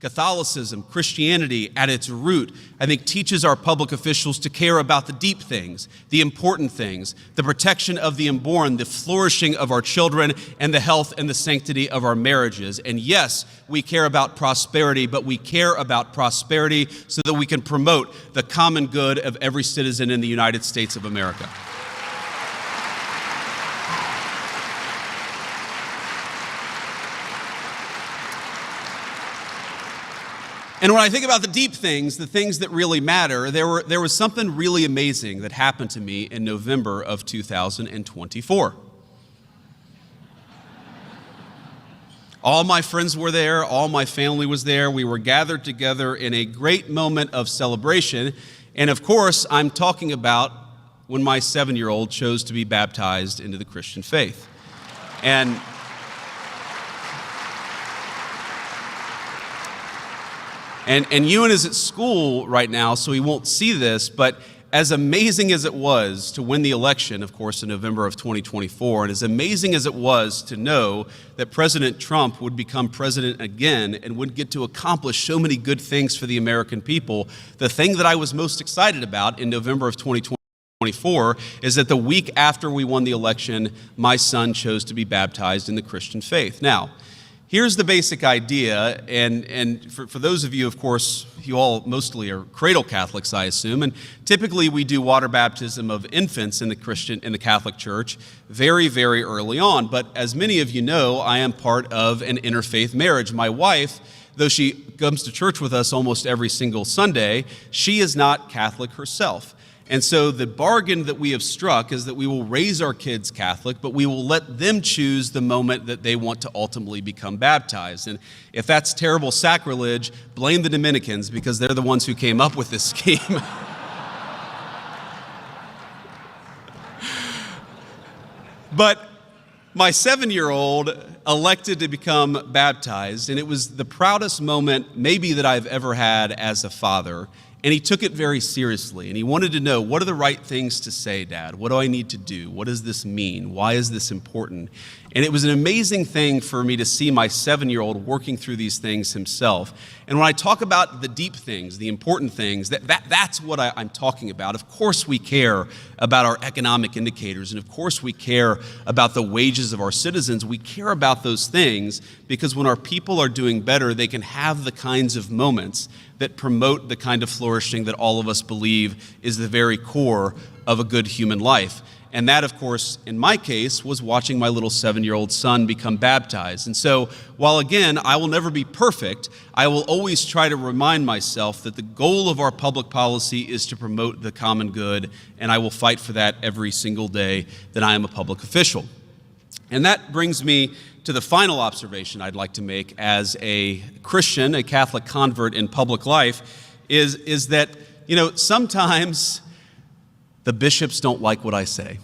Catholicism, Christianity at its root, I think teaches our public officials to care about the deep things, the important things, the protection of the unborn, the flourishing of our children, and the health and the sanctity of our marriages. And yes, we care about prosperity, but we care about prosperity so that we can promote the common good of every citizen in the United States of America. And when I think about the deep things, the things that really matter, there was something really amazing that happened to me in November of 2024. All my friends were there, all my family was there. We were gathered together in a great moment of celebration. And of course, I'm talking about when my 7-year-old chose to be baptized into the Christian faith. And Ewan is at school right now, so he won't see this, but as amazing as it was to win the election, of course, in November of 2024, and as amazing as it was to know that President Trump would become president again and would get to accomplish so many good things for the American people, the thing that I was most excited about in November of 2024 is that the week after we won the election, my son chose to be baptized in the Christian faith. Now, here's the basic idea, and for those of you, of course, you all mostly are cradle Catholics, I assume, and typically we do water baptism of infants in the Catholic Church very, very early on. But as many of you know, I am part of an interfaith marriage. My wife, though she comes to church with us almost every single Sunday, she is not Catholic herself. And so the bargain that we have struck is that we will raise our kids Catholic, but we will let them choose the moment that they want to ultimately become baptized. And if that's terrible sacrilege, blame the Dominicans because they're the ones who came up with this scheme. But my 7-year-old elected to become baptized, and it was the proudest moment maybe that I've ever had as a father. And he took it very seriously, and he wanted to know, what are the right things to say, Dad? What do I need to do? What does this mean? Why is this important? And it was an amazing thing for me to see my 7-year-old working through these things himself. And when I talk about the deep things, the important things, that's what I'm talking about. Of course we care about our economic indicators, and of course we care about the wages of our citizens. We care about those things because when our people are doing better, they can have the kinds of moments that promote the kind of flourishing that all of us believe is the very core of a good human life. And that, of course, in my case, was watching my little 7-year-old son become baptized. And so, while again, I will never be perfect, I will always try to remind myself that the goal of our public policy is to promote the common good, and I will fight for that every single day that I am a public official. And that brings me to the final observation I'd like to make as a Christian, a Catholic convert in public life, is that, sometimes the bishops don't like what I say.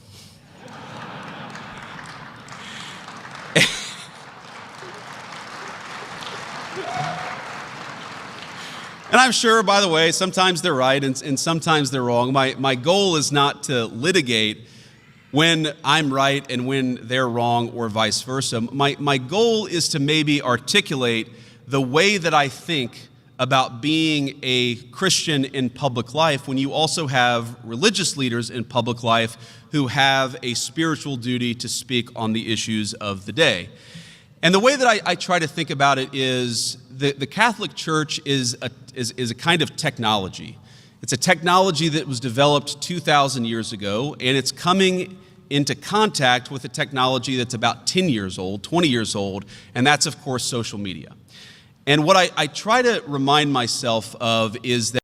And I'm sure, by the way, sometimes they're right and sometimes they're wrong. My goal is not to litigate when I'm right and when they're wrong or vice versa. My goal is to maybe articulate the way that I think about being a Christian in public life when you also have religious leaders in public life who have a spiritual duty to speak on the issues of the day. And the way that I try to think about it is the Catholic Church is a kind of technology. It's a technology that was developed 2,000 years ago, and it's coming into contact with a technology that's about 10 years old, 20 years old, and that's, of course, social media. And what I try to remind myself of is that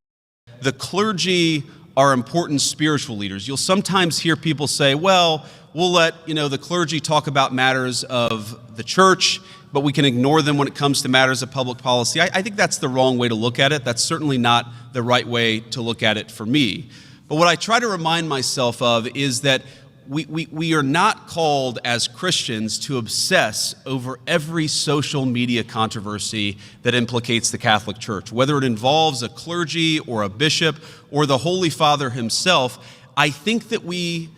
the clergy are important spiritual leaders. You'll sometimes hear people say, well, we'll let the clergy talk about matters of the church, but we can ignore them when it comes to matters of public policy. I think that's the wrong way to look at it. That's certainly not the right way to look at it for me. But what I try to remind myself of is that we are not called as Christians to obsess over every social media controversy that implicates the Catholic Church. Whether it involves a clergy or a bishop or the Holy Father himself, I think that we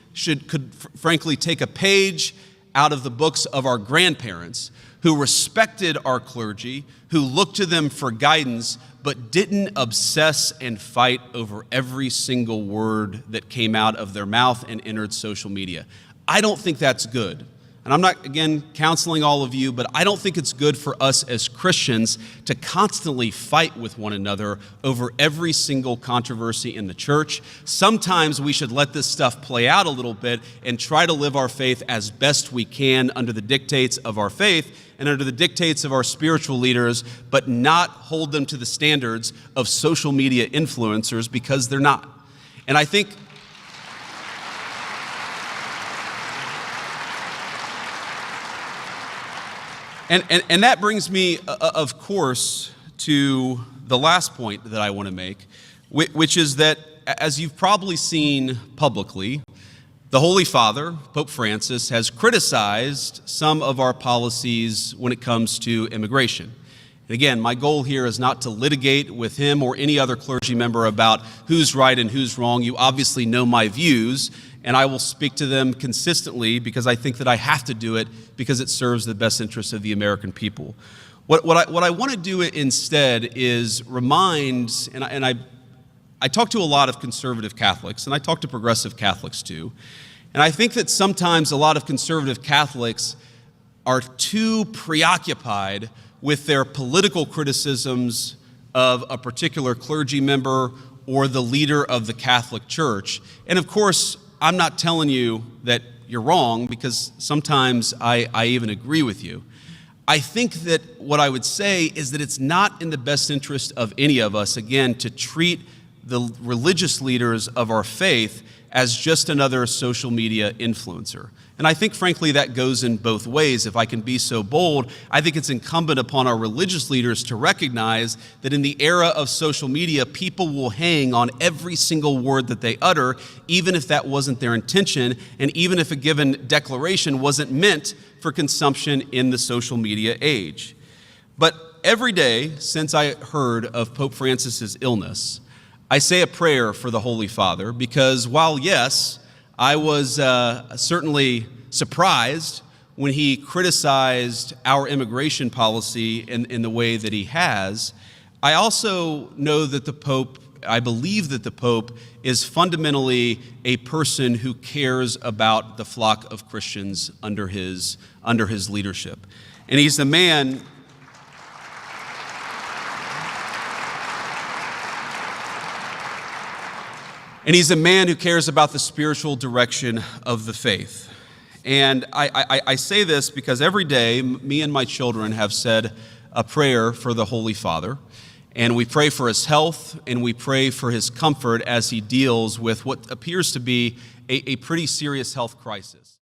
could frankly take a page out of the books of our grandparents who respected our clergy, who looked to them for guidance, but didn't obsess and fight over every single word that came out of their mouth and entered social media. I don't think that's good. And I'm not, again, counseling all of you, but I don't think it's good for us as Christians to constantly fight with one another over every single controversy in the church. Sometimes we should let this stuff play out a little bit and try to live our faith as best we can under the dictates of our faith and under the dictates of our spiritual leaders, but not hold them to the standards of social media influencers, because they're not. And I think And that brings me, of course, to the last point that I want to make, which is that, as you've probably seen publicly, the Holy Father, Pope Francis, has criticized some of our policies when it comes to immigration. And again, my goal here is not to litigate with him or any other clergy member about who's right and who's wrong. You obviously know my views, and I will speak to them consistently because I think that I have to do it because it serves the best interests of the American people. What I want to do instead is remind, and I talk to a lot of conservative Catholics, and I talk to progressive Catholics too, and I think that sometimes a lot of conservative Catholics are too preoccupied with their political criticisms of a particular clergy member or the leader of the Catholic Church. And of course, I'm not telling you that you're wrong, because sometimes I even agree with you. I think that what I would say is that it's not in the best interest of any of us, again, to treat the religious leaders of our faith as just another social media influencer. And I think, frankly, that goes in both ways. If I can be so bold, I think it's incumbent upon our religious leaders to recognize that in the era of social media, people will hang on every single word that they utter, even if that wasn't their intention, and even if a given declaration wasn't meant for consumption in the social media age. But every day since I heard of Pope Francis's illness, I say a prayer for the Holy Father, because while, yes, I was certainly surprised when he criticized our immigration policy in the way that he has, I also know that I believe that the Pope is fundamentally a person who cares about the flock of Christians under his leadership. And he's the man And he's a man who cares about the spiritual direction of the faith. And I say this because every day, me and my children have said a prayer for the Holy Father. And we pray for his health, and we pray for his comfort as he deals with what appears to be a pretty serious health crisis.